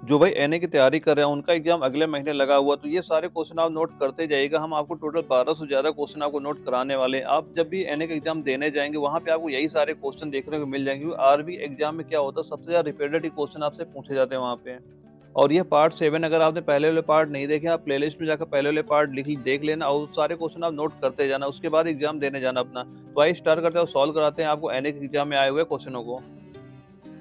जो भाई एनए की तैयारी कर रहे हैं उनका एग्जाम अगले महीने लगा हुआ, तो ये सारे क्वेश्चन आप नोट करते जाइएगा। हम आपको टोटल 1200 से ज्यादा क्वेश्चन आपको नोट कराने वाले हैं। आप जब भी एनए का एग्जाम देने जाएंगे वहां पे आपको यही सारे क्वेश्चन देखने को मिल जाएंगे। आरबी एग्जाम में क्या होता है, सबसे ज्यादा रिपीटेड क्वेश्चन आपसे पूछे जाते हैं वहां पे। और ये पार्ट 7 अगर आपने पहले वाले पार्ट नहीं देखे, आप प्लेलिस्ट में जाकर पहले वाले पार्ट लिख देख लेना और सारे क्वेश्चन आप नोट करते जाना, उसके बाद एग्जाम देने जाना अपना। तो आइए स्टार्ट करते हैं और सॉल्व कराते हैं आपको एनए के एग्जाम में आए हुए क्वेश्चनों को।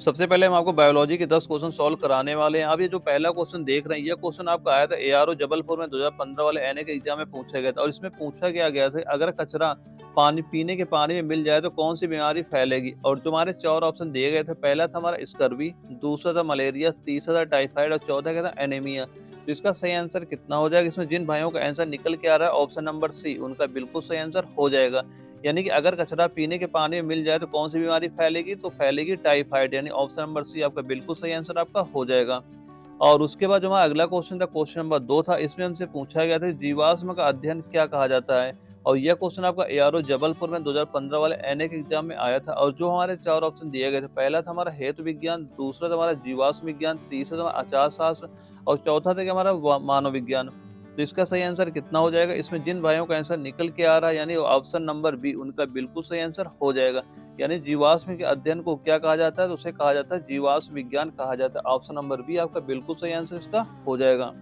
सबसे पहले हम आपको बायोलॉजी के 10 क्वेश्चन सॉल्व कराने वाले हैं। आप ये जो पहला क्वेश्चन देख रहे हैं, ये क्वेश्चन आपका आया था एआरओ जबलपुर में 2015 वाले एनए के एग्जाम में पूछा गया था। और इसमें पूछा क्या गया था, अगर कचरा पानी पीने के पानी में मिल जाए तो कौन सी बीमारी फैलेगी। और जो हमारे 4 ऑप्शन दिए गए थे, पहला था हमारा स्कर्वी, दूसरा था मलेरिया, तीसरा था टाइफाइड और चौथा क्या था एनीमिया। तो इसका सही आंसर कितना हो जाएगा, इसमें जिन भाइयों का आंसर निकल के आ रहा है ऑप्शन नंबर सी उनका बिल्कुल सही आंसर हो जाएगा। यानी कि अगर कचरा पीने के पानी में मिल जाए तो कौन सी बीमारी फैलेगी, तो फैलेगी टाइफाइड। यानी ऑप्शन नंबर सी आपका बिल्कुल सही आंसर आपका हो जाएगा। और उसके बाद जो हमारा अगला क्वेश्चन था, क्वेश्चन नंबर 2 था। इसमें हमसे पूछा गया था जीवाश्म का अध्ययन क्या कहा जाता है। और यह क्वेश्चन आपका एआरओ जबलपुर में 2015 वाले एनए के एग्जाम में आया था। और जो हमारे 4 ऑप्शन दिए गए थे, पहला था हमारा हेतु विज्ञान, दूसरा था हमारा जीवाश्म विज्ञान, तीसरा था हमारा आचार शास्त्र और चौथा था कि हमारा मानव विज्ञान। तो इसका सही आंसर कितना हो जाएगा, इसमें जिन भाइयों का आंसर निकल के आ रहा है यानी ऑप्शन नंबर बी उनका बिल्कुल सही आंसर हो जाएगा। यानी जीवाश्म के अध्ययन को क्या कहा जाता है, तो उसे कहा जाता है जीवाश्म विज्ञान कहा जाता है। ऑप्शन नंबर बी आपका बिल्कुल सही आंसर इसका हो जाएगा।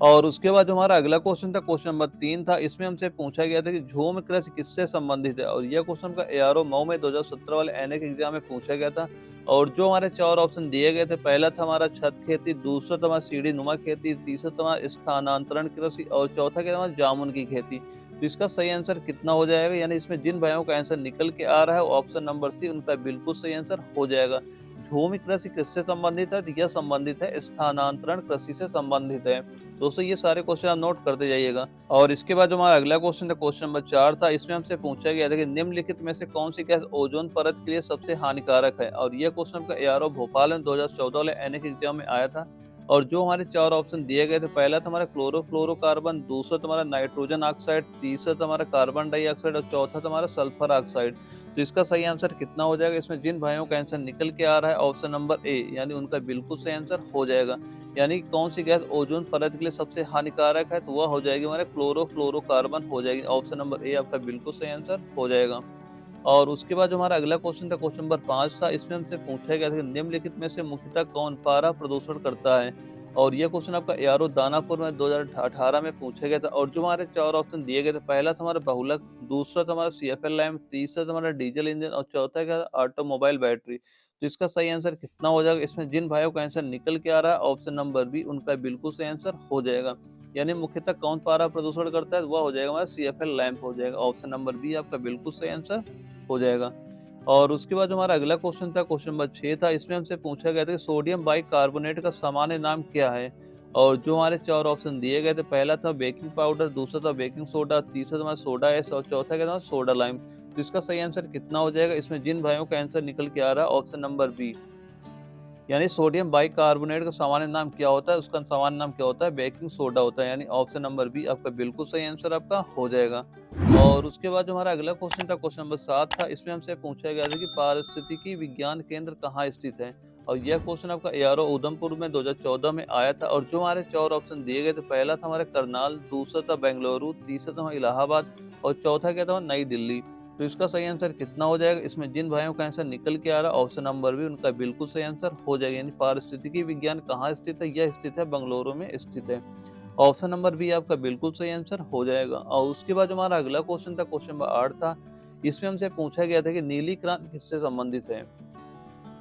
और उसके बाद जो हमारा अगला क्वेश्चन था, क्वेश्चन नंबर 3 था। इसमें हमसे पूछा गया था कि झूम कृषि किससे संबंधित है। और यह क्वेश्चन का एआरओ मऊ में 2017 वाले एनए के एग्जाम में पूछा गया था। और जो हमारे 4 ऑप्शन दिए गए थे, पहला था हमारा छत खेती, दूसरा था हमारा सीढ़ी नुमा खेती, तीसरा था हमारा स्थानांतरण कृषि और चौथा क्या था हमारा जामुन की खेती। तो इसका सही आंसर कितना हो जाएगा, यानी इसमें जिन भाइयों का आंसर निकल के आ रहा है ऑप्शन नंबर सी उनका बिल्कुल सही आंसर हो जाएगा। भूमि कृषि किससे संबंधित है, तो यह संबंधित है स्थानांतरण कृषि से संबंधित है। दोस्तों ये सारे क्वेश्चन आप नोट करते जाइएगा। और इसके बाद जो हमारा अगला क्वेश्चन था, क्वेश्चन नंबर 4 था। इसमें हमसे पूछा गया था कि निम्नलिखित में से कौन सी गैस ओजोन परत के लिए सबसे हानिकारक है। और यह क्वेश्चन का एआरओ भोपाल में 2014 वाले एनए के एग्जाम में आया था। और जो हमारे 4 ऑप्शन दिए गए थे, पहला था हमारा क्लोरोफ्लोरोकार्बन, दूसरा था हमारा नाइट्रोजन ऑक्साइड, तीसरा था हमारा कार्बन डाइऑक्साइड और चौथा था हमारा सल्फर ऑक्साइड। तो इसका सही आंसर कितना हो जाएगा, इसमें जिन भाइयों का आंसर निकल के आ रहा है ऑप्शन नंबर ए यानी उनका बिल्कुल सही आंसर हो जाएगा। यानी कौन सी गैस ओजोन परत के लिए सबसे हानिकारक है, तो वह हो जाएगी हमारे क्लोरोफ्लोरोकार्बन हो जाएगी। ऑप्शन नंबर ए आपका बिल्कुल सही आंसर हो जाएगा। और उसके बाद जो हमारा अगला क्वेश्चन था, क्वेश्चन नंबर 5 था। इसमें हमसे पूछा गया था कि निम्नलिखित में से मुख्यतः कौन पारा प्रदूषण करता है। और यह क्वेश्चन आपका एआरओ दानापुर में 2018 में पूछा गया था। और जो हमारे 4 ऑप्शन दिए गए थे, पहला था हमारा बहुलक, दूसरा था हमारा सीएफएल लैम्प, तीसरा था हमारा डीजल इंजन और चौथा क्या था ऑटोमोबाइल बैटरी। तो इसका सही आंसर कितना हो जाएगा, इसमें जिन भाइयों का आंसर निकल के आ रहा है ऑप्शन नंबर बी उनका बिल्कुल सही आंसर हो जाएगा। यानी मुख्यतः कौन पारा प्रदूषण करता है, वह हो जाएगा हमारा सीएफएल लैम्प हो जाएगा। ऑप्शन नंबर बी आपका बिल्कुल सही आंसर हो जाएगा। और उसके बाद जो हमारा अगला क्वेश्चन था, क्वेश्चन नंबर 6 था। इसमें हमसे पूछा गया था कि सोडियम बाइकार्बोनेट का सामान्य नाम क्या है। और जो हमारे 4 ऑप्शन दिए गए थे, पहला था बेकिंग पाउडर, दूसरा था बेकिंग सोडा, तीसरा था हमारा सोडा एस और चौथा क्या था सोडा लाइम। तो इसका सही आंसर कितना हो जाएगा, इसमें जिन भाइयों का आंसर निकल के आ रहा है ऑप्शन नंबर बी यानी सोडियम बाइकार्बोनेट का सामान्य नाम क्या होता है, उसका सामान्य नाम क्या होता है, बेकिंग सोडा होता है। यानी ऑप्शन नंबर बी आपका बिल्कुल सही आंसर आपका हो जाएगा। और उसके बाद जो हमारा अगला क्वेश्चन था, क्वेश्चन नंबर 7 था। इसमें हमसे पूछा गया था कि पारिस्थितिकी विज्ञान केंद्र कहाँ स्थित है। और यह क्वेश्चन आपका एआरओ उधमपुर में 2014 में आया था। और जो हमारे 4 ऑप्शन दिए गए थे, पहला था हमारा करनाल, दूसरा था बेंगलुरु, तीसरा था इलाहाबाद और चौथा क्या था नई दिल्ली। तो इसका सही आंसर कितना हो जाएगा, इसमें जिन भाइयों का आंसर निकल के आ रहा है ऑप्शन नंबर बी उनका बिल्कुल सही आंसर हो जाएगा। यानी पारिस्थितिकी विज्ञान कहाँ स्थित है, यह स्थित है बेंगलुरु में स्थित है। ऑप्शन नंबर बी आपका बिल्कुल सही आंसर हो जाएगा। और उसके बाद जो हमारा अगला क्वेश्चन था, क्वेश्चन नंबर 8 था। इसमें हमसे पूछा गया था कि नीली क्रांति किससे संबंधित है।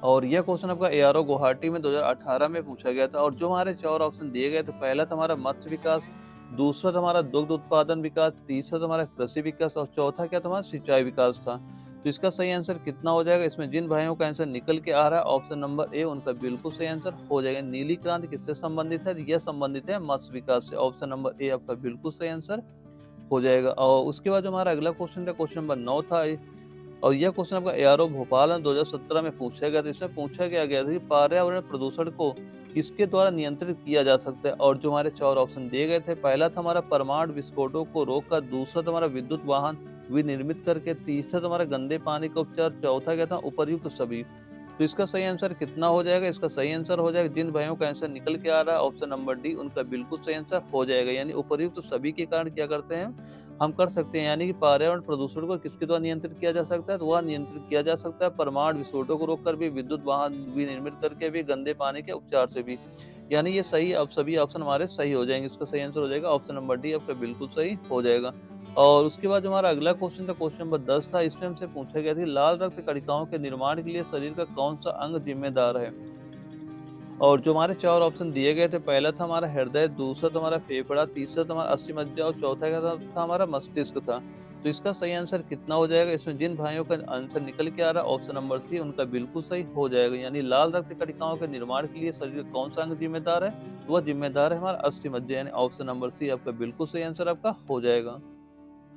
और यह क्वेश्चन आपका एआरओ गुवाहाटी में 2018 में पूछा गया था। और जो हमारे 4 ऑप्शन दिए गए थे, पहला था हमारा मत्स्य विकास, दूसरा था हमारा दुग्ध उत्पादन विकास, तीसरा था हमारा कृषि विकास और चौथा क्या था हमारा सिंचाई विकास था। तो इसका सही आंसर कितना हो जाएगा, इसमें जिन भाइयों का आंसर निकल के आ रहा है ऑप्शन नंबर ए उनका बिल्कुल सही आंसर हो जाएगा। नीली क्रांति किससे संबंधित है, यह संबंधित है मत्स्य विकास से। ऑप्शन नंबर ए आपका बिल्कुल सही आंसर हो जाएगा। और उसके बाद जो हमारा अगला क्वेश्चन था, क्वेश्चन नंबर 9 था। और यह क्वेश्चन आपका एआरओ भोपाल में 2017 में पूछा गया था। इसमें पूछा गया था कि पर्यावरण प्रदूषण को किसके द्वारा नियंत्रित किया जा सकता है। और जो हमारे 4 ऑप्शन दिए गए थे, पहला था हमारा परमाणु विस्फोटों को रोककर, दूसरा था हमारा विद्युत वाहन विनिर्मित करके, तीसरा था हमारा गंदे पानी का उपचार, चौथा क्या था उपर्युक्त सभी। तो इसका सही आंसर कितना हो जाएगा? इसका सही आंसर हो जाएगा, जिन भाइयों का आंसर निकल के आ रहा है ऑप्शन नंबर डी, उनका बिल्कुल सही आंसर हो जाएगा। यानी उपर्युक्त तो सभी के कारण क्या करते हैं हम कर सकते हैं, यानी कि पर्यावरण प्रदूषण को किसके द्वारा नियंत्रित किया जा सकता है? तो वह नियंत्रित किया जा सकता है परमाणु विस्फोटों को रोककर भी, विद्युत वाहन विनिर्मित करके भी, गंदे पानी के उपचार से भी। यानी ये सही, अब सभी ऑप्शन हमारे सही हो जाएंगे। इसका सही आंसर हो जाएगा ऑप्शन नंबर डी, आपका बिल्कुल सही हो जाएगा। और उसके बाद जो हमारा अगला क्वेश्चन था, क्वेश्चन नंबर 10 था। इसमें हमसे पूछा गया था, लाल रक्त कणिकाओं के निर्माण के लिए शरीर का कौन सा अंग जिम्मेदार है? और जो हमारे 4 ऑप्शन दिए गए थे, पहला था हमारा हृदय, दूसरा था हमारा फेफड़ा, तीसरा था हमारा अस्थिमज्जा और चौथा क्या था हमारा मस्तिष्क था। तो इसका सही आंसर कितना हो जाएगा? इसमें जिन भाइयों का आंसर निकल के आ रहा है ऑप्शन नंबर सी, उनका बिल्कुल सही हो जाएगा। यानी लाल रक्त कणिकाओं के निर्माण के लिए शरीर का कौन सा अंग जिम्मेदार है? तो वह जिम्मेदार है हमारा अस्थिमज्जा, यानी ऑप्शन नंबर सी आपका बिल्कुल सही आंसर आपका हो जाएगा।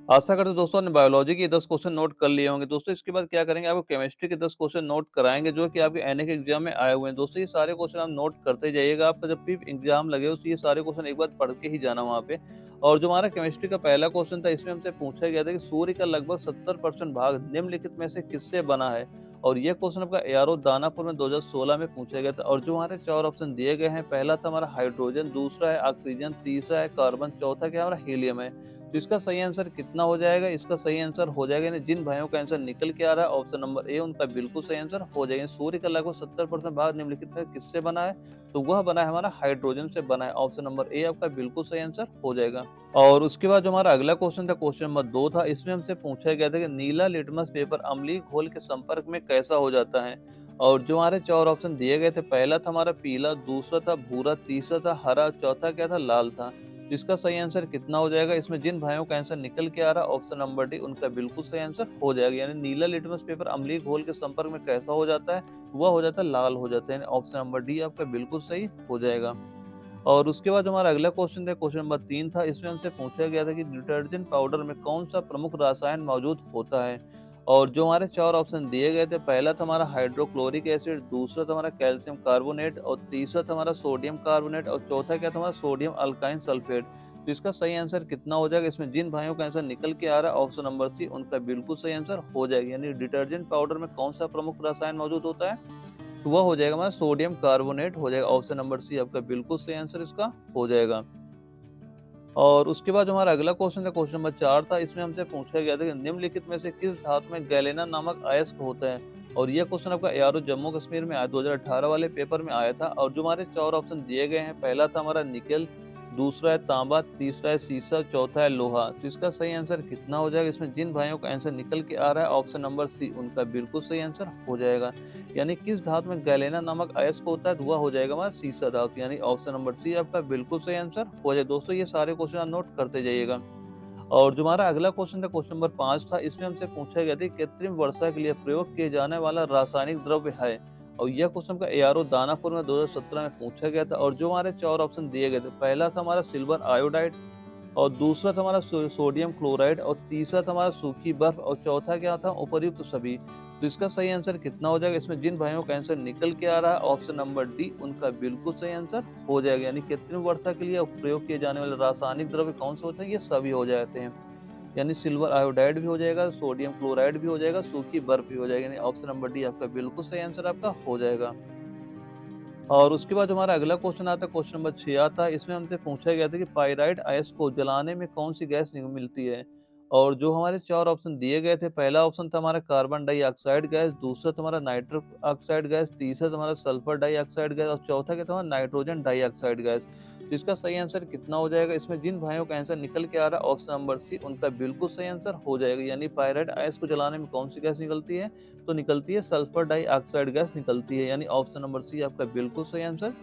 आशा करते हैं दोस्तों ने बायोलॉजी के 10 क्वेश्चन नोट कर लिए होंगे। दोस्तों इसके बाद क्या करेंगे, आपको केमिस्ट्री के 10 क्वेश्चन नोट कराएँगे जो कि आपके एनए के एग्जाम में आए हुए हैं। दोस्तों ये सारे क्वेश्चन आप नोट करते जाइएगा, आपका जब भी एग्जाम लगे तो ये सारे क्वेश्चन एक बार पढ़ के ही जाना वहाँ पे। और जो हमारा केमिस्ट्री का पहला क्वेश्चन था, इसमें हमसे पूछा गया था कि सूर्य का लगभग 70% भाग निम्नलिखित में से किससे बना है? और ये क्वेश्चन आपका एआरओ दानापुर में 2016 में पूछा गया था। और जो हमारे 4 ऑप्शन दिए गए हैं, पहला था हमारा हाइड्रोजन, दूसरा है ऑक्सीजन, तीसरा है कार्बन, चौथा क्या हमारा हीलियम है। तो इसका सही आंसर कितना हो जाएगा? इसका सही आंसर हो जाएगा, यानी जिन भाइयों का आंसर निकल के आ रहा है ऑप्शन नंबर ए, उनका बिल्कुल सही आंसर हो जाएगा। सूर्य का लगभग 70% भाग निम्नलिखित में किससे बना है? तो वह बना है हमारा हाइड्रोजन से बना है। ऑप्शन नंबर ए आपका बिल्कुल सही आंसर हो जाएगा। और उसके बाद जो हमारा अगला क्वेश्चन था, क्वेश्चन नंबर 2 था। इसमें हमसे पूछा गया था कि नीला लिटमस पेपर अम्लीय घोल के संपर्क में कैसा हो जाता है? और जो हमारे 4 ऑप्शन दिए गए थे, पहला था हमारा पीला, दूसरा था भूरा, तीसरा था हरा, चौथा क्या था लाल था। तो इसका सही आंसर कितना हो जाएगा? इसमें जिन भाइयों का आंसर निकल के आ रहा है ऑप्शन नंबर डी, उनका बिल्कुल सही आंसर हो जाएगा। यानी नीला लिटमस पेपर अम्लीय घोल के संपर्क में कैसा हो जाता है? वह हो जाता है लाल हो जाता है, यानी ऑप्शन नंबर डी आपका बिल्कुल सही हो जाएगा। और उसके बाद हमारा अगला क्वेश्चन था, क्वेश्चन नंबर 3 था। इसमें हमसे पूछा गया था कि डिटर्जेंट पाउडर में कौन सा प्रमुख रसायन मौजूद होता है? और जो हमारे 4 ऑप्शन दिए गए थे, पहला था हमारा हाइड्रोक्लोरिक एसिड, दूसरा था हमारा कैल्शियम कार्बोनेट और तीसरा था हमारा सोडियम कार्बोनेट और चौथा क्या था हमारा सोडियम अल्काइन सल्फेट। तो इसका सही आंसर कितना हो जाएगा? इसमें जिन भाइयों का आंसर निकल के आ रहा है ऑप्शन नंबर सी, उनका बिल्कुल सही आंसर हो जाएगा। यानी डिटर्जेंट पाउडर में कौन सा प्रमुख रसायन मौजूद होता है? तो वह हो जाएगा हमारा सोडियम कार्बोनेट हो जाएगा। ऑप्शन नंबर सी आपका बिल्कुल सही आंसर इसका हो जाएगा। और उसके बाद जो हमारा अगला क्वेश्चन था, क्वेश्चन नंबर 4 था। इसमें हमसे पूछा गया था कि निम्नलिखित में से किस धातु में गैलेना नामक अयस्क होता है? और यह क्वेश्चन आपका एआरओ जम्मू कश्मीर में आया, 2018 वाले पेपर में आया था। और जो हमारे 4 ऑप्शन दिए गए हैं, पहला था हमारा निकेल, दूसरा है तांबा, तीसरा है सीसा, चौथा है लोहा। तो इसका सही आंसर कितना हो जाएगा? इसमें जिन भाइयों का आंसर निकल के आ रहा है ऑप्शन नंबर सी, उनका बिल्कुल सही आंसर हो जाएगा। यानी किस धातु में गैलेना नामक अयस्क होता है? तो वह हो जाएगा हमारा सीसा धातु, यानी ऑप्शन नंबर सी आपका बिल्कुल सही आंसर हो जाए। दोस्तों ये सारे क्वेश्चन आप नोट करते जाइएगा। और जो हमारा अगला क्वेश्चन था, क्वेश्चन नंबर 5 था। इसमें हमसे पूछा गया था कि कृत्रिम वर्षा के लिए प्रयोग किए जाने वाला रासायनिक द्रव्य है। और यह क्वेश्चन का एआरओ दानापुर में 2017 में पूछा गया था। और जो हमारे 4 ऑप्शन दिए गए थे, पहला था हमारा सिल्वर आयोडाइड और दूसरा था हमारा सोडियम क्लोराइड और तीसरा था हमारा सूखी बर्फ और चौथा क्या था उपर्युक्त सभी। तो इसका सही आंसर कितना हो जाएगा? इसमें जिन भाइयों का आंसर निकल के आ रहा है ऑप्शन नंबर डी, उनका बिल्कुल सही आंसर हो जाएगा। यानी कृत्रिम वर्षा के लिए प्रयोग किए जाने वाले रासायनिक द्रव्य कौन से होते हैं? ये सभी हो जाते हैं। यानी सिल्वर आयोडाइड भी हो जाएगा, सोडियम क्लोराइड भी हो जाएगा, सूखी बर्फ भी हो जाएगा। यानी ऑप्शन नंबर डी आपका बिल्कुल सही आंसर आपका हो जाएगा। और उसके बाद हमारा अगला क्वेश्चन आता है, क्वेश्चन नंबर 6 आता है। इसमें हमसे पूछा गया था कि पाइराइट अयस्क को जलाने में कौन सी गैस मिलती है? और जो हमारे 4 ऑप्शन दिए गए थे, पहला ऑप्शन था हमारा कार्बन डाइऑक्साइड गैस, दूसरा था हमारा नाइट्रस ऑक्साइड गैस, तीसरा था हमारा सल्फर डाइऑक्साइड गैस और चौथा क्या था हमारा नाइट्रोजन डाइऑक्साइड गैस। तो इसका सही आंसर कितना हो जाएगा? इसमें जिन भाइयों का आंसर निकल के आ रहा है ऑप्शन नंबर सी, उनका बिल्कुल सही आंसर हो जाएगा। यानी पाइराइट अयस्क को जलाने में कौन सी गैस निकलती है? तो निकलती है सल्फर डाइऑक्साइड गैस निकलती है। यानी ऑप्शन नंबर सी आपका बिल्कुल सही आंसर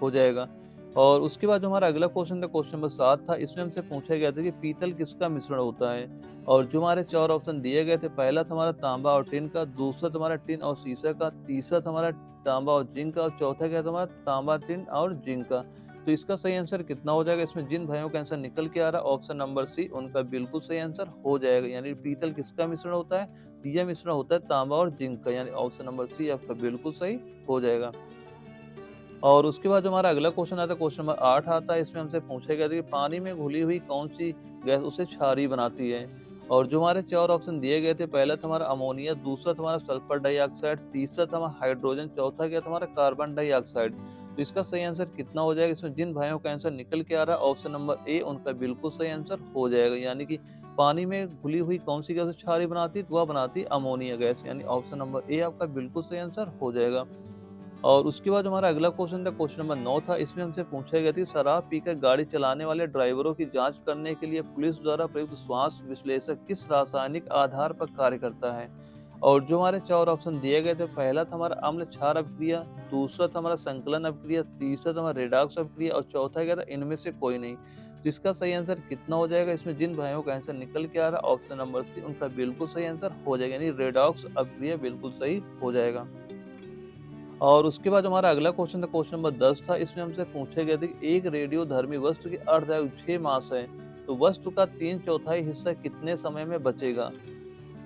हो जाएगा। और उसके बाद जो हमारा अगला क्वेश्चन था, क्वेश्चन नंबर 7 था। इसमें हमसे पूछा गया था कि पीतल किसका मिश्रण होता है? और जो हमारे 4 ऑप्शन दिए गए थे, पहला था हमारा तांबा और टिन का, दूसरा था हमारा टिन और सीसा का, तीसरा था हमारा तांबा और जिंक का और चौथा क्या था हमारा तांबा, टिन और जिंक का। तो इसका सही आंसर कितना हो जाएगा? इसमें जिन भाइयों का आंसर निकल के आ रहा है ऑप्शन नंबर सी, उनका बिल्कुल सही आंसर हो जाएगा। यानी पीतल किसका मिश्रण होता है? तो यह मिश्रण होता है तांबा और जिंक का। यानी ऑप्शन नंबर सी आपका बिल्कुल सही हो जाएगा। और उसके बाद जो हमारा अगला क्वेश्चन आता है, क्वेश्चन नंबर 8 आता है। इसमें हमसे पूछा गया था कि पानी में घुली हुई कौन सी गैस उसे क्षारीय बनाती है? और जो हमारे 4 ऑप्शन दिए गए थे, पहला था हमारा अमोनिया, दूसरा था हमारा सल्फर डाइऑक्साइड, तीसरा था हमारा हाइड्रोजन, चौथा क्या था हमारा कार्बन डाइऑक्साइड। तो इसका सही आंसर कितना हो जाएगा? इसमें जिन भाइयों का आंसर निकल के आ रहा है ऑप्शन नंबर ए उनका बिल्कुल सही आंसर हो जाएगा। यानी कि पानी में घुली हुई कौन सी गैस क्षारीय बनाती है? तो वह बनाती है अमोनिया गैस। यानी ऑप्शन नंबर ए आपका बिल्कुल सही आंसर हो जाएगा। और उसके बाद हमारा अगला क्वेश्चन था, क्वेश्चन नंबर 9 था। इसमें हमसे पूछा गया था कि शराब पीकर गाड़ी चलाने वाले ड्राइवरों की जांच करने के लिए पुलिस द्वारा प्रयुक्त श्वास विश्लेषक किस रासायनिक आधार पर कार्य करता है? और जो हमारे 4 ऑप्शन दिए गए थे, पहला था हमारा अम्ल क्षार अपक्रिया, दूसरा था हमारा संकलन अपक्रिया, तीसरा था हमारा रेडॉक्स अपक्रिया और चौथा क्या था? इनमें से कोई नहीं। तो इसका सही आंसर कितना हो जाएगा? इसमें जिन भाइयों का आंसर निकल के आ रहा है ऑप्शन नंबर सी उनका बिल्कुल सही आंसर हो जाएगा। यानी रेडॉक्स अपक्रिया बिल्कुल सही हो जाएगा। और उसके बाद हमारा अगला क्वेश्चन था, क्वेश्चन नंबर 10 था। इसमें हमसे पूछा गया था कि एक रेडियोधर्मी वस्तु की अर्धआयु 6 मास है, तो वस्तु का 3/4 हिस्सा कितने समय में बचेगा?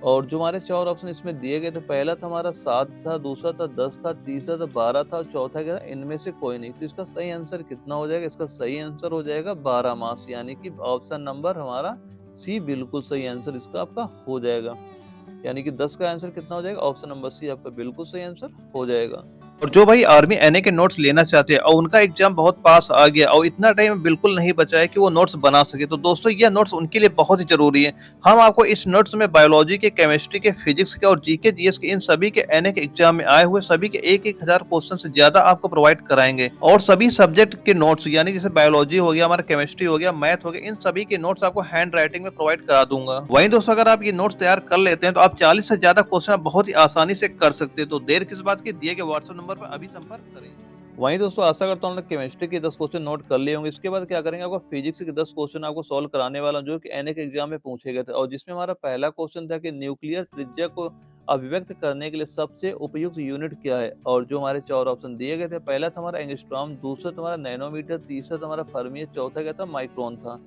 और जो हमारे 4 ऑप्शन इसमें दिए गए थे, पहला था हमारा 7 था, दूसरा था 10 था, तीसरा था 12 था और चौथा क्या था? इनमें से कोई नहीं। तो इसका सही आंसर कितना हो जाएगा? इसका सही आंसर हो जाएगा 12 मास। यानी कि ऑप्शन नंबर हमारा सी बिल्कुल सही आंसर इसका आपका हो जाएगा। यानी कि 10 का आंसर कितना हो जाएगा? ऑप्शन नंबर सी आपका बिल्कुल सही आंसर हो जाएगा। और जो भाई आर्मी एनए के नोट्स लेना चाहते हैं और उनका एग्जाम बहुत पास आ गया और इतना टाइम बिल्कुल नहीं बचा है कि वो नोट्स बना सके, तो दोस्तों यह नोट्स उनके लिए बहुत ही जरूरी है। हम आपको इस नोट्स में बायोलॉजी के, केमिस्ट्री के, फिजिक्स के और जीके जीएस के इन सभी के एनए के एग्जाम में आए हुए सभी के 1,000 क्वेश्चन से ज्यादा आपको प्रोवाइड कराएंगे। और सभी सब्जेक्ट के नोट्स यानी जैसे बायोलॉजी हो गया, हमारा केमिस्ट्री हो गया, मैथ हो गया, इन सभी के नोट्स आपको हैंड राइटिंग में प्रोवाइड करा दूंगा। वहीं दोस्तों अगर आप ये नोट्स तैयार कर लेते हैं तो आप 40 से ज्यादा क्वेश्चन बहुत ही आसानी से कर सकते हैं। तो देर किस बात की, दिए गए व्हाट्सएप नंबर पर अभी संपर्क करें। वहीं दोस्तों आशा करता हूँ केमिस्ट्री के 10 क्वेश्चन नोट कर लिए होंगे। इसके बाद क्या करेंगे, आपको फिजिक्स के 10 क्वेश्चन आपको सॉल्व कराने वाला हूं, जो कि एनए के एग्जाम में पूछे गए थे। और जिसमें हमारा पहला क्वेश्चन था कि न्यूक्लियर त्रिज्या को अभिव्यक्त करने के लिए सबसे उपयुक्त यूनिट क्या है? और जो हमारे 4 ऑप्शन दिए गए थे, पहला था हमारा एंगस्ट्रॉम, दूसरा था हमारा नैनोमीटर, तीसरा था हमारा फर्मी, चौथा क्या था? माइक्रोन था।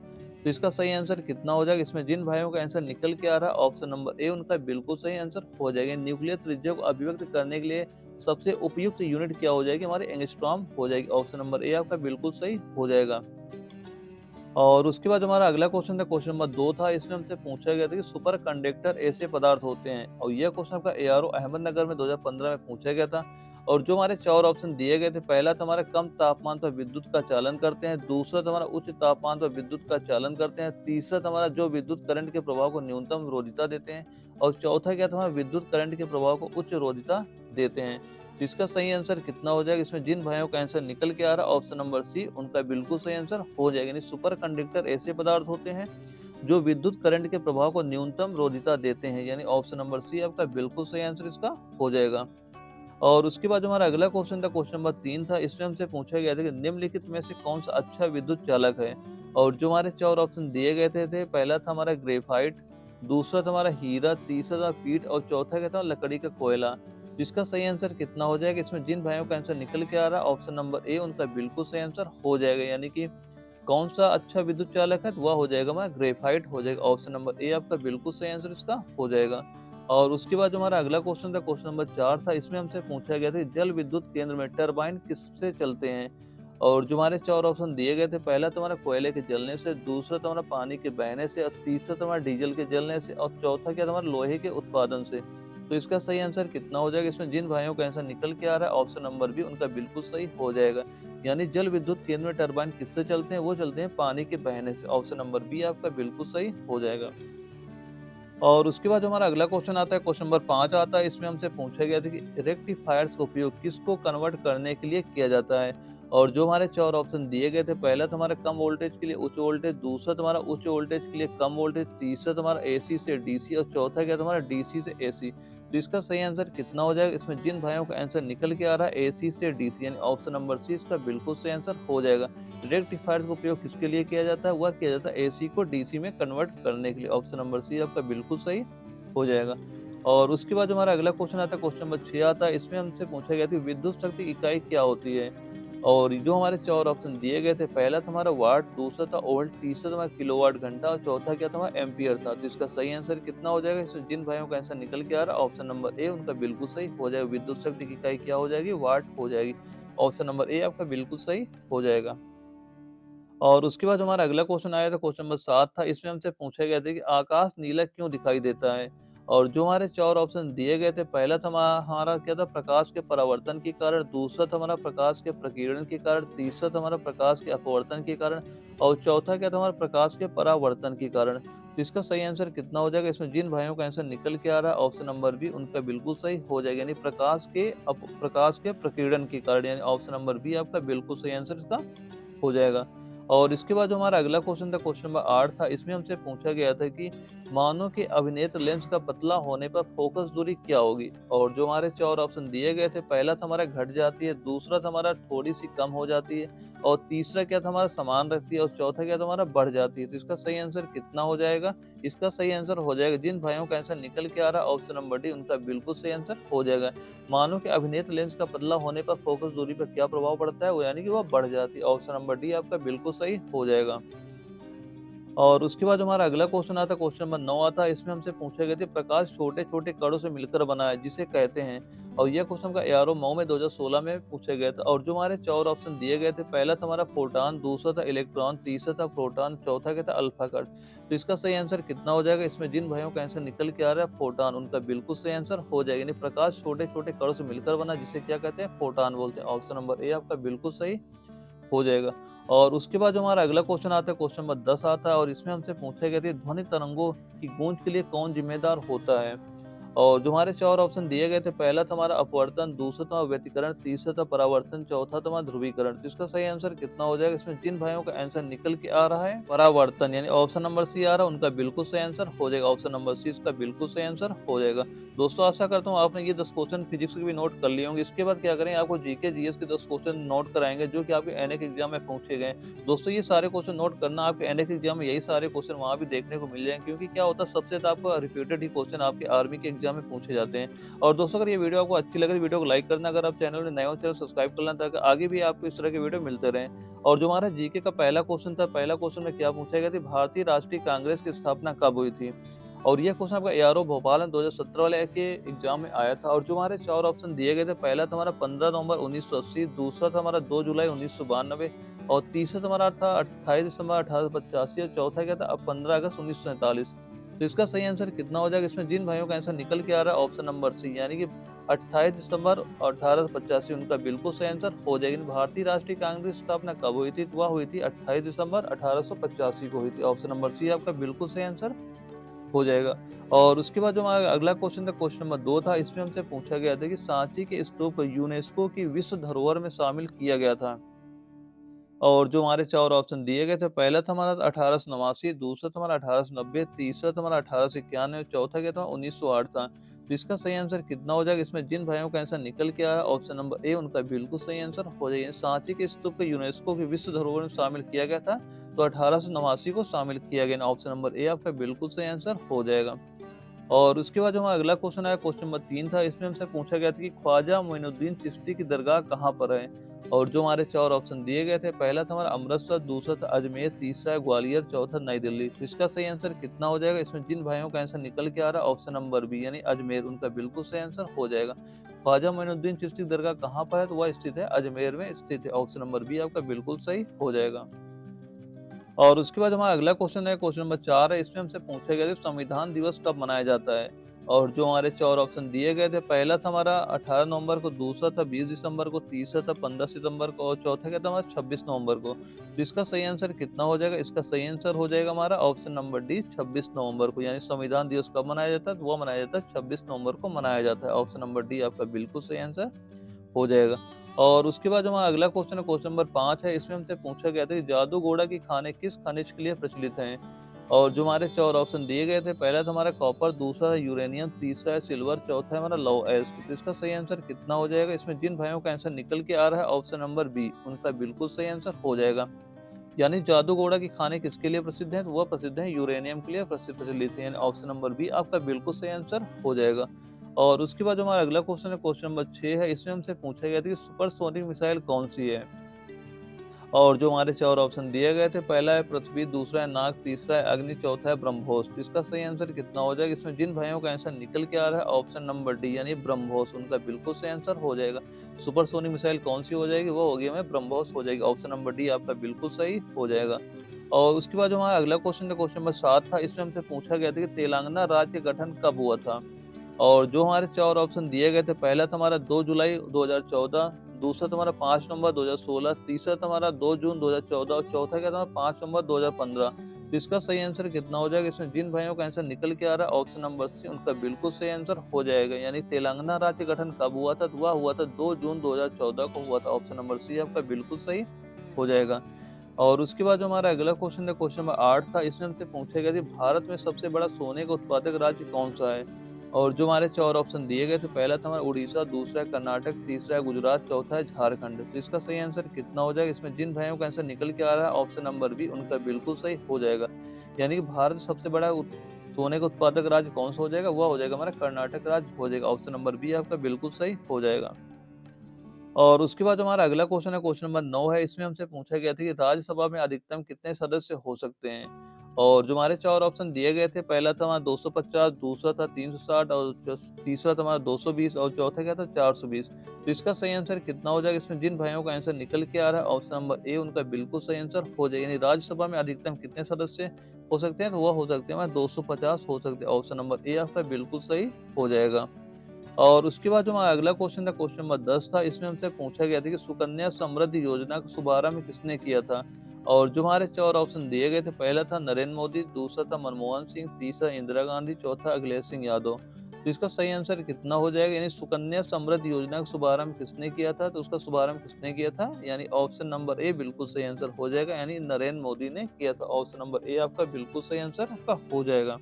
तो इसका सही आंसर कितना हो जाएगा? इसमें जिन भाइयों का आंसर निकल के आ रहा है ऑप्शन नंबर ए उनका बिल्कुल सही आंसर हो जाएगा। न्यूक्लियर त्रिज्या को अभिव्यक्त करने के लिए सबसे उपयुक्त यूनिट क्या हो जाएगी? हमारी एंगस्ट्रॉम हो जाएगी। ऑप्शन नंबर ए आपका बिल्कुल सही हो जाएगा। और उसके बाद हमारा अगला क्वेश्चन था, क्वेश्चन नंबर 2 था। इसमें हमसे पूछा गया था कि सुपर कंडक्टर ऐसे पदार्थ होते हैं, और यह क्वेश्चन आपका एआरओ अहमदनगर में 2015 में पूछा गया था। और जो हमारे 4 ऑप्शन दिए गए थे, पहला था हमारा कम तापमान पर विद्युत का चालन करते हैं, दूसरा था हमारा उच्च तापमान पर विद्युत का चालन करते हैं, तीसरा था हमारा जो विद्युत करंट के प्रभाव को न्यूनतम रोधिता देते हैं, और चौथा क्या था हमारा विद्युत करंट के प्रभाव को उच्च रोधिता देते हैं। तो इसका सही आंसर कितना हो जाएगा? इसमें जिन भाइयों का आंसर निकल के आ रहा है ऑप्शन नंबर सी उनका बिल्कुल सही आंसर हो जाएगा। यानी सुपर कंडक्टर ऐसे पदार्थ होते हैं जो विद्युत करंट के प्रभाव को न्यूनतम रोधिता देते हैं। यानी ऑप्शन नंबर सी आपका बिल्कुल सही आंसर इसका हो जाएगा। और उसके बाद जो हमारा अगला क्वेश्चन था, क्वेश्चन नंबर 3 था। इसमें हमसे पूछा गया था कि निम्नलिखित में से कौन सा अच्छा विद्युत चालक है? और जो हमारे 4 ऑप्शन दिए गए थे, पहला था हमारा ग्रेफाइट, दूसरा था हमारा हीरा, तीसरा था पीट और चौथा क्या था? लकड़ी का कोयला। जिसका सही आंसर कितना हो जाएगा? इसमें जिन भाइयों का आंसर निकल के आ रहा है ऑप्शन नंबर ए उनका बिल्कुल सही आंसर हो जाएगा। यानी कि कौन सा अच्छा विद्युत चालक है? तो वह हो जाएगा हमारा ग्रेफाइट हो जाएगा। ऑप्शन नंबर ए आपका बिल्कुल सही आंसर इसका हो जाएगा। और उसके बाद जो हमारा अगला क्वेश्चन था, क्वेश्चन नंबर 4 था। इसमें हमसे पूछा गया था जल विद्युत केंद्र में टरबाइन किससे चलते हैं? और जो हमारे 4 ऑप्शन दिए गए थे, पहला तो हमारा कोयले के जलने से, दूसरा तो हमारा पानी के बहने से और तीसरा तो हमारा डीजल के जलने से और चौथा क्या था? हमारा लोहे के उत्पादन से। तो इसका सही आंसर कितना हो जाएगा? इसमें जिन भाइयों का आंसर निकल के आ रहा है ऑप्शन नंबर बी उनका बिल्कुल सही हो जाएगा। यानी जल विद्युत केंद्र में टरबाइन किससे चलते हैं? वो चलते हैं पानी के बहने से। ऑप्शन नंबर बी आपका बिल्कुल सही हो जाएगा। और उसके बाद जो हमारा अगला क्वेश्चन आता है, क्वेश्चन नंबर 5 आता है। इसमें हमसे पूछा गया था कि रेक्टिफायर्स का उपयोग किसको कन्वर्ट करने के लिए किया जाता है? और जो हमारे 4 ऑप्शन दिए गए थे, पहला तो हमारा कम वोल्टेज के लिए उच्च वोल्टेज, दूसरा तुम्हारा उच्च वोल्टेज के लिए कम वोल्टेज, तीसरा तुम्हारा एसी से डीसी और चौथा क्या तुम्हारा डीसी से एसी। तो इसका सही आंसर कितना हो जाएगा? इसमें जिन भाइयों का आंसर निकल के आ रहा है एसी से डीसी, यानी ऑप्शन नंबर सी इसका बिल्कुल सही आंसर हो जाएगा। रेक्टिफायर्स का उपयोग किसके लिए किया जाता है? वह किया जाता है एसी को डीसी में कन्वर्ट करने के लिए। ऑप्शन नंबर सी आपका बिल्कुल सही हो जाएगा। और उसके बाद हमारा अगला क्वेश्चन आता है, क्वेश्चन नंबर 6 आता है। इसमें हमसे पूछा गया था विद्युत शक्ति इकाई क्या होती है? और जो हमारे 4 ऑप्शन दिए गए थे, पहला था हमारा वाट, दूसरा था वोल्ट, तीसरा था हमारा किलोवाट घंटा और चौथा क्या था हमारा एम्पियर था। तो इसका सही आंसर कितना हो जाएगा? इसमें जिन भाइयों का आंसर निकल के आ रहा है ऑप्शन नंबर ए उनका बिल्कुल सही हो जाएगा। विद्युत शक्ति की इकाई क्या हो जाएगी? वाट हो जाएगी। ऑप्शन नंबर ए आपका बिल्कुल सही हो जाएगा। और उसके बाद हमारा अगला क्वेश्चन आया था, क्वेश्चन नंबर 7 था। इसमें हमसे पूछा गया था कि आकाश नीला क्यों दिखाई देता है? और जो हमारे 4 ऑप्शन दिए गए थे, पहला था हमारा क्या था, प्रकाश के परावर्तन के कारण, दूसरा था हमारा प्रकाश के प्रकीर्णन के कारण, तीसरा था हमारा प्रकाश के अपवर्तन के कारण और चौथा क्या था हमारा प्रकाश के परावर्तन के कारण। तो इसका सही आंसर कितना हो जाएगा? इसमें जिन भाइयों का आंसर निकल के आ रहा है ऑप्शन नंबर बी उनका बिल्कुल सही हो जाएगा, यानी प्रकाश के प्रकीर्णन के कारण, यानी ऑप्शन नंबर बी आपका बिल्कुल सही आंसर इसका हो जाएगा। और इसके बाद जो हमारा अगला क्वेश्चन था, क्वेश्चन नंबर 8 था। इसमें हमसे पूछा गया था कि मानो कि अभिनेत्र लेंस का पतला होने पर फोकस दूरी क्या होगी? और जो हमारे 4 ऑप्शन दिए गए थे, पहला था हमारा घट जाती है, दूसरा था हमारा थोड़ी सी कम हो जाती है और तीसरा क्या था हमारा समान रहती है और चौथा क्या था हमारा बढ़ जाती है। तो इसका सही आंसर कितना हो जाएगा? इसका सही आंसर हो जाएगा, जिन भाइयों का आंसर निकल के आ रहा है ऑप्शन नंबर डी उनका बिल्कुल सही आंसर हो जाएगा। मानो कि अभिनेत्र लेंस का पतला होने पर फोकस दूरी पर क्या प्रभाव पड़ता है? वो यानी कि वह बढ़ जाती है। ऑप्शन नंबर डी आपका बिल्कुल सही हो जाएगा। और उसके बाद हमारा अगला क्वेश्चन आता है, क्वेश्चन नंबर 9 आता है। इसमें हमसे पूछा गया था प्रकाश छोटे-छोटे कणों से मिलकर बना है जिसे कहते हैं, और यह क्वेश्चन का एआरओ मऊ में 2016 में पूछा गया था। और जो हमारे 4 ऑप्शन दिए गए थे, पहला था हमारा फोटॉन, दूसरा था इलेक्ट्रॉन, तीसरा था प्रोटॉन, चौथा क्या था अल्फा कण। तो इसका सही आंसर कितना हो जाएगा? इसमें जिन भाइयों का आंसर निकल के आ रहा है फोटॉन उनका बिल्कुल सही आंसर हो जाएगा, यानी प्रकाश छोटे-छोटे कणों से मिलकर बना जिसे क्या कहते हैं? फोटॉन बोलते हैं। ऑप्शन नंबर ए आपका बिल्कुल सही हो जाएगा। और उसके बाद जो हमारा अगला क्वेश्चन आता है, क्वेश्चन नंबर 10 आता है और इसमें हमसे पूछा गया था ध्वनि तरंगों की गूंज के लिए कौन जिम्मेदार होता है? और जो हमारे 4 ऑप्शन दिए गए थे, पहला था हमारा अपवर्तन, दूसरा था व्यतिकरण, तीसरा था परावर्तन, चौथा था हमारा ध्रुवीकरण। तो इसका सही आंसर कितना हो जाएगा? इसमें जिन भाइयों का आंसर निकल के आ रहा है परावर्तन, यानी ऑप्शन नंबर सी आ रहा है उनका बिल्कुल सही आंसर हो जाएगा। ऑप्शन नंबर सी इसका बिल्कुल सही आंसर हो जाएगा। दोस्तों आशा करता हूँ आपने ये 10 क्वेश्चन फिजिक्स के भी नोट कर लिए होंगे। इसके बाद क्या करें, आपको जीके जीएस के 10 क्वेश्चन नोट कराएंगे जो कि आपके एनए के एग्जाम में पूछे गए। दोस्तों ये सारे क्वेश्चन नोट करना, आपके एनए के एग्जाम में यही सारे क्वेश्चन वहाँ भी देखने को मिल जाएंगे, क्योंकि क्या होता है सबसे ज्यादा आपको रिपीटेड ही क्वेश्चन आपके आर्मी के एग्जाम में पूछे जाते हैं। और दोस्तों अगर ये वीडियो आपको अच्छी लगे तो वीडियो को लाइक करना, अगर आप चैनल में नए हो चैनल सब्सक्राइब करना ताकि आगे भी आपको इस तरह के वीडियो मिलते रहें। और जो हमारा जीके का पहला क्वेश्चन था, पहला क्वेश्चन में क्या पूछा गया था, भारतीय राष्ट्रीय कांग्रेस की स्थापना कब हुई थी? और ये क्वेश्चन आपका एआरओ भोपाल में 2017 वाले के एग्जाम में आया था। और जो हमारे 4 ऑप्शन दिए गए थे, पहला था हमारा 15 नवंबर 1980, दूसरा था हमारा 2 जुलाई 1992 और तीसरा था हमारा था 28 दिसंबर 1885 और चौथा क्या था अब 15 अगस्त 1947। तो इसका सही आंसर कितना हो जाएगा? इसमें जिन भाइयों का आंसर निकल के आ रहा है ऑप्शन नंबर सी, यानी कि 28 दिसंबर 1885 उनका बिल्कुल सही आंसर हो जाएगा। लेकिन भारतीय राष्ट्रीय कांग्रेस की स्थापना कब हुई थी? तो वह हुई थी 28 दिसंबर 1885 को हुई थी। ऑप्शन नंबर सी आपका बिल्कुल सही आंसर हो जाएगा। और उसके बाद जो हमारा अगला क्वेश्चन था, क्वेश्चन नंबर 2 था। इसमें हमसे पूछा गया था कि सांची के स्तूप को यूनेस्को की विश्व धरोहर में शामिल किया गया था। और जो हमारे 4 ऑप्शन दिए गए थे, पहला था हमारा 1889, दूसरा था हमारा 1890, तीसरा था हमारा 1891, चौथा क्या था 1908 था। तो इसका सही आंसर कितना हो जाएगा? इसमें जिन भाइयों का आंसर निकल के आया ऑप्शन नंबर ए उनका बिल्कुल सही आंसर हो जाएगा। सांची के स्तूप को यूनेस्को की विश्व धरोहर में शामिल किया गया था, तो 1889 को शामिल किया गया। ऑप्शन नंबर ए आपका बिल्कुल सही आंसर हो जाएगा। और उसके बाद जो हमारा अगला क्वेश्चन आया, क्वेश्चन नंबर 3 था। इसमें हमसे पूछा गया था कि ख्वाजा मोइनुद्दीन चिश्ती की दरगाह कहाँ पर है? और जो हमारे 4 ऑप्शन दिए गए थे, पहला था हमारा अमृतसर, दूसरा था अजमेर, तीसरा है ग्वालियर, चौथा नई दिल्ली। तो इसका सही आंसर कितना हो जाएगा? इसमें जिन भाइयों का आंसर निकल के आ रहा है ऑप्शन नंबर बी, यानी अजमेर, उनका बिल्कुल सही आंसर हो जाएगा। ख्वाजा मोइनुद्दीन चिश्ती की दरगाह कहाँ पर है? तो वह स्थित है अजमेर में स्थित है। ऑप्शन नंबर बी आपका बिल्कुल सही हो जाएगा। और उसके बाद हमारा अगला क्वेश्चन है, क्वेश्चन नंबर 4 है। इसमें हमसे पूछा गया था संविधान दिवस कब मनाया जाता है? और जो हमारे 4 ऑप्शन दिए गए थे, पहला था हमारा 18 नवंबर को, दूसरा था 20 दिसंबर को, तीसरा था 15 सितंबर को और चौथा क्या था हमारा 26 नवंबर को। तो इसका सही आंसर कितना हो जाएगा? इसका सही आंसर हो जाएगा हमारा ऑप्शन नंबर डी 26 नवंबर को, यानी संविधान दिवस कब मनाया जाता है? तो वो मनाया जाता है 26 नवंबर को मनाया जाता है। ऑप्शन नंबर डी आपका बिल्कुल सही आंसर हो जाएगा। और उसके बाद जो हमारा अगला क्वेश्चन है, क्वेश्चन नंबर 5 है। इसमें हमसे पूछा गया था कि जादूगोड़ा की खाने किस खनिज के लिए प्रचलित हैं? और जो हमारे 4 ऑप्शन दिए गए थे, पहला था हमारा कॉपर, दूसरा है यूरेनियम, तीसरा है सिल्वर, चौथा है हमारा लौह अयस्क। तो इसका सही आंसर कितना हो जाएगा? इसमें जिन भाइयों का आंसर निकल के आ रहा है ऑप्शन नंबर बी, उनका बिल्कुल सही आंसर हो जाएगा। यानी जादूगोड़ा की खाने किसके लिए प्रसिद्ध है? तो वह प्रसिद्ध है यूरेनियम के लिए प्रचलित है, यानी ऑप्शन नंबर बी आपका बिल्कुल सही आंसर हो जाएगा। और उसके बाद जो हमारा अगला क्वेश्चन है, क्वेश्चन नंबर 6 है। इसमें हमसे पूछा गया था कि सुपरसोनिक मिसाइल कौन सी है? और जो हमारे 4 ऑप्शन दिए गए थे, पहला है पृथ्वी, दूसरा है नाग, तीसरा है अग्नि, चौथा है ब्रह्मोस। तो इसका सही आंसर कितना हो जाएगा? इसमें जिन भाइयों का आंसर निकल के आ रहा है ऑप्शन नंबर डी यानी ब्रह्मोस, उनका बिल्कुल सही आंसर हो जाएगा। सुपरसोनिक मिसाइल कौन सी हो जाएगी? वो होगी हमें ब्रह्मोस हो जाएगी। ऑप्शन नंबर डी आपका बिल्कुल सही हो जाएगा। और उसके बाद जो हमारा अगला क्वेश्चन था, क्वेश्चन नंबर 7 था, इसमें हमसे पूछा गया था कि तेलंगाना राज्य का गठन कब हुआ था? और जो हमारे 4 ऑप्शन दिए गए थे, पहला था हमारा 2 जुलाई 2014, दूसरा था हमारा 5 नवंबर 2016, तीसरा था हमारा 2 जून 2014 और चौथा क्या था 5 नवंबर 2015। तो इसका सही आंसर कितना हो जाएगा? इसमें जिन भाइयों का आंसर निकल के आ रहा है ऑप्शन नंबर सी, उनका बिल्कुल सही आंसर हो जाएगा। यानी तेलंगाना राज्य गठन कब हुआ था? तो वह हुआ था 2 जून 2014 को हुआ था। ऑप्शन नंबर सी आपका बिल्कुल सही हो जाएगा। और उसके बाद जो हमारा अगला क्वेश्चन था, क्वेश्चन नंबर 8 था, इसमें हमसे पूछा गया था भारत में सबसे बड़ा सोने का उत्पादक राज्य कौन-सा है? और जो हमारे 4 ऑप्शन दिए गए थे, पहला था हमारा उड़ीसा, दूसरा है कर्नाटक, तीसरा है गुजरात, चौथा है झारखंड। तो इसका सही आंसर कितना हो जाएगा? इसमें जिन भाइयों का आंसर निकल के आ रहा है ऑप्शन नंबर बी, उनका बिल्कुल सही हो जाएगा। यानी कि भारत में सबसे बड़ा सोने का उत्पादक राज्य कौन-सा हो जाएगा? वह हो जाएगा हमारा कर्नाटक राज्य हो जाएगा। ऑप्शन नंबर बी आपका बिल्कुल सही हो जाएगा। और उसके बाद जो हमारा अगला क्वेश्चन है, क्वेश्चन नंबर 9 है, इसमें हमसे पूछा गया था कि राज्यसभा में अधिकतम कितने सदस्य हो सकते हैं? और जो हमारे 4 ऑप्शन दिए गए थे, पहला था हमारा 250, दूसरा था 360 और तीसरा था हमारा 220 और चौथा क्या था 420। तो इसका सही आंसर कितना हो जाएगा? इसमें जिन भाइयों का आंसर निकल के आ रहा है ऑप्शन नंबर ए, उनका बिल्कुल सही आंसर हो जाएगा। यानी राज्यसभा में अधिकतम कितने सदस्य हो सकते हैं? तो वह हो सकते हैं हमारे 250 हो सकते हैं। ऑप्शन नंबर ए आपका बिल्कुल सही हो जाएगा। और उसके बाद जो हमारा अगला क्वेश्चन था, क्वेश्चन नंबर 10 था, इसमें हमसे पूछा गया था कि सुकन्या समृद्धि योजना का शुभारंभ किसने किया था? और जो हमारे 4 ऑप्शन दिए गए थे, पहला था नरेंद्र मोदी, दूसरा था मनमोहन सिंह, तीसरा इंदिरा गांधी, चौथा अखिलेश सिंह यादव। तो इसका सही आंसर कितना हो जाएगा? यानी सुकन्या समृद्धि योजना का शुभारंभ किसने किया था? तो उसका शुभारंभ किसने किया था? यानी ऑप्शन नंबर ए बिल्कुल सही आंसर हो जाएगा, यानी नरेंद्र मोदी ने किया था। ऑप्शन नंबर ए आपका बिल्कुल सही आंसर आपका हो जाएगा।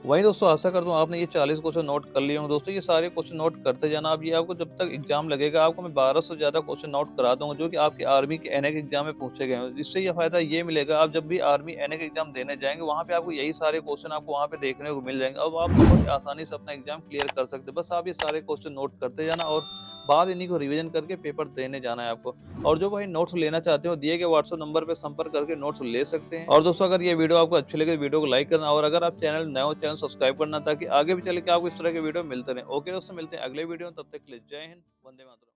वहीं दोस्तों आशा करता हूँ आपने ये 40 क्वेश्चन नोट कर लिए होंगे। दोस्तों ये सारे क्वेश्चन नोट करते जाना। अब ये आपको जब तक एग्जाम लगेगा आपको मैं 12 से ज़्यादा क्वेश्चन नोट करा दूंगा जो कि आपकी आर्मी के एनए के एग्जाम में पूछे गए हैं। इससे ये फायदा ये मिलेगा, आप जब भी आर्मी एनए के एग्जाम देने जाएंगे वहाँ पे आपको यही सारे क्वेश्चन आपको वहाँ पे देखने को मिल जाएंगे। अब आप बहुत ही आसानी से अपना एग्जाम क्लियर कर सकते हैं। बस आप ये सारे क्वेश्चन नोट करते जाना और बाद इन्हीं को रिवीजन करके पेपर देने जाना है आपको। और जो भाई नोट्स लेना चाहते हो दिए गए व्हाट्सएप नंबर पे संपर्क करके नोट्स ले सकते हैं। और दोस्तों अगर ये वीडियो आपको अच्छी लगे तो वीडियो को लाइक करना और अगर आप चैनल नए हो चैनल सब्सक्राइब करना ताकि आगे भी चल के आपको इस तरह के वीडियो मिलते रहे। ओके दोस्तों, मिलते हैं अगले वीडियो में, तब तक के लिए जय हिंद, वंदे मातरम।